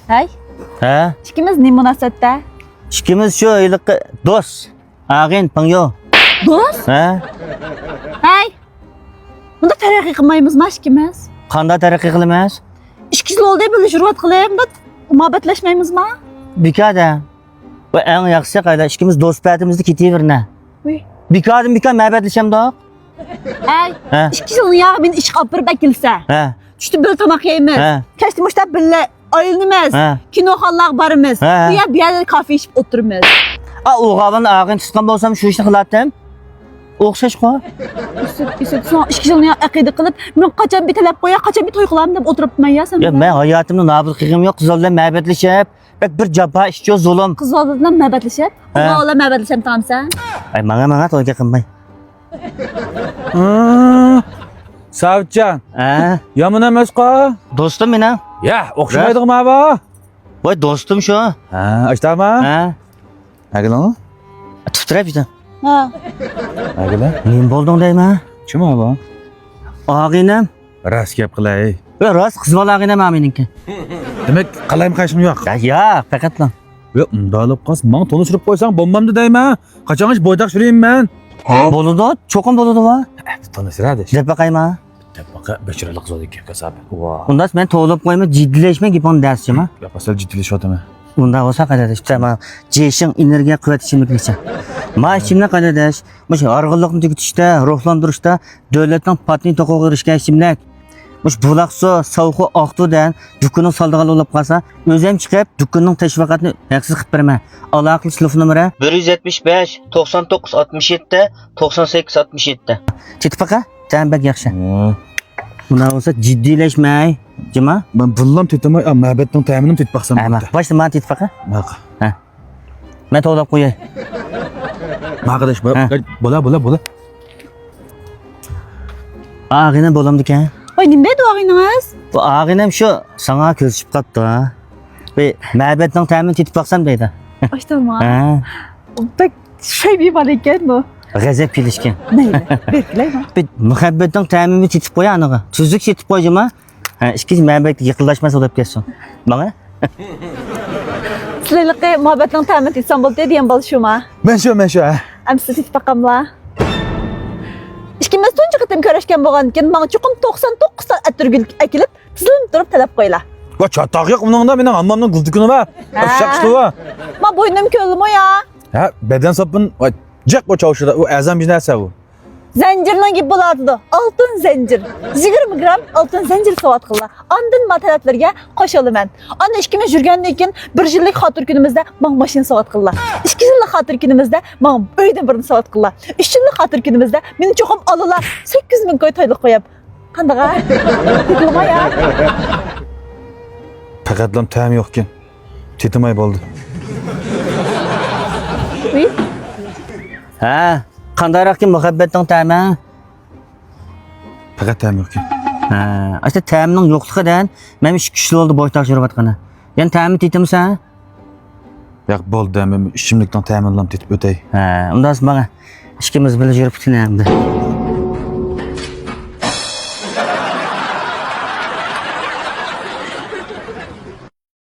Hay. Ha? İkimiz ne münasebette? İkimiz şu yıllık dost. Ağin, panyo. Dost? Ha? Hay. Bunda terakki kılmayımız mı ikimiz? Qanday taraqqiy qilamiz? İkimiz oldu böyle jurvat kılayım da muhabbetleşmeyimiz mi? Bikada. Va eng yaxshisi qayda ikkimiz do'stligimizni ketaverna. Uy. Bikadim bika mabadlashamdoq. Hay. Ha? İkimiz onun ya beni iş kapırıp ekilse. Ha? Düştü böyle tamak yiyimiz. Ha? Keşke müştep bile ayılmamız. Ha? Kino hallar barımız. Ha. Ya bir yerde kahve içip oturmaz. A o'g'avin ağin tutgan bo'lsam shu ishni qiladim. O'xshash-ku. Yusuf sonra ikimiz onu ya akide kılıp ben kaçan bir talep koya kaçan bir toy kılayım deb oturupman ya sen. Ya men hayotimni nobud qilgim yo'q, qizlar bilan mabadlashib, bir jabha ishchi zulm. Kız oğlanla mehbetleşip. Kız Ha. oğlanla mehbetleşip tamam sen. Ay manga to'yga qilmay. Savitcan, Ha? yomon emas-ku. Do'stim meni. Ya, o'xshamaydiku mana bu. Voy do'stim shu. Ha, aytdimi? Ha? Agilan? Tutirib juda. Ha. Agilan? Men bo'lding deyman. Kim bu? Og'inam. Rost gap qilay. Va rost qiz bola og'inam meniki. Demak, qalayim qayshim yo'q. Ya, faqat lan. Yo'q, unda olib qolsa, men tanishtirib qo'ysang bo'lmamdi deyman. Qachon ish bo'ydaq shurayman. Bo'ladi, cho'qin bo'ladi va. Tanishtiradi. Deb baqayma. Baqa bechiralik zodi gap kasabi. Voy. Unda men to'lib qo'yma, jiddilashmay gapon darschimi? Gap asal jiddilashyotaman. Unda bo'lsa qayerda ishtama. Jeshin energiya quvvat ichimlikcha. Ma ichimlik qayerdash? Mush org'inlikni tugutishda, ruhlantirishda davlatning patni to'qoq erishgan ichimlik. Mush bulaq suv, sovuq oqtudan dukkunning soldig'ini olib qolsa, o'zim chiqib dukkunning tashviqotini haqsiz qilib beraman. Aloqa telefon nomeri 175 99 67 98 67. Chitpaqa, tanbak yaxshi. Buna olsa jiddiyleşmey. Cima? Men bunlam tetamay, mabadning ta'minini tetbaqsam. Ama başta man titfaqa. Maqa. Ha. Men to'lab qo'yay. Maqadash bo'la. Ağina bo'lamdikan. Oy nima edi og'ingiz? Bu ağinam shu sana ko'rsib qopti. Ve mabadning ta'minini titbaqsam deydi. Ay tamam. Ha. Bak şey bir var ekan bu. G'azab kelishgan. Neydi? Beklayma. Bir muhabbatning ta'minini titib qo'ya aniga. Tuzuk titib qo'yjima. Ha, ikkinchi mabadga yiqilashmasa olib ketsin. Mana? Sizlarga muhabbetin temin etsem bo'ldi degan bo'l shuma. Men shu. Amsi titib baqamla. İkimiz tunji qitim ko'rishgan bo'lgan ekan, menga chuqum 99 ta atirgul akilib, tizilib turib talab qo'yla. Va chataq yo'q buningda mening ammamning g'ildikini va. Shaqishdi va. Ma bo'ynim ko'lim o ya. Ha, beden sapın jak o çavuşda. O azam bir narsa bu. Zincirle gibi buladı. Altın zincir. 20 gram altın zincir savat kılla. Andın materyallarga qo'shalı ben. Ana ikimiz yurgandan keyin 1 yillik xotir kunimizda men mashina savat kılla. 2 yillik xotir kunimizda men uydan birini savat kılla. 3 yillik xotir kunimizda meni cho'qim olalar 8 ming koy to'ylik qo'yib. Qandaqa? Tiklama ya. Faqatlam tam yo'q ekan. Tetimay bo'ldi. Uy. Ha. Qandayroq ki muhabbatning ta'mi? Faqat tam yo'q ekan. Ha, işte ta'mining yo'qligidan men 3 kuchli oldi boy tashirayotgani. Yani ta'mi tetimsan? Yo'q bo'ldi, men ishimlikdan ta'minlam tetib o'tay. Ha, undan bana ikimiz birga yurib ketyapmiz.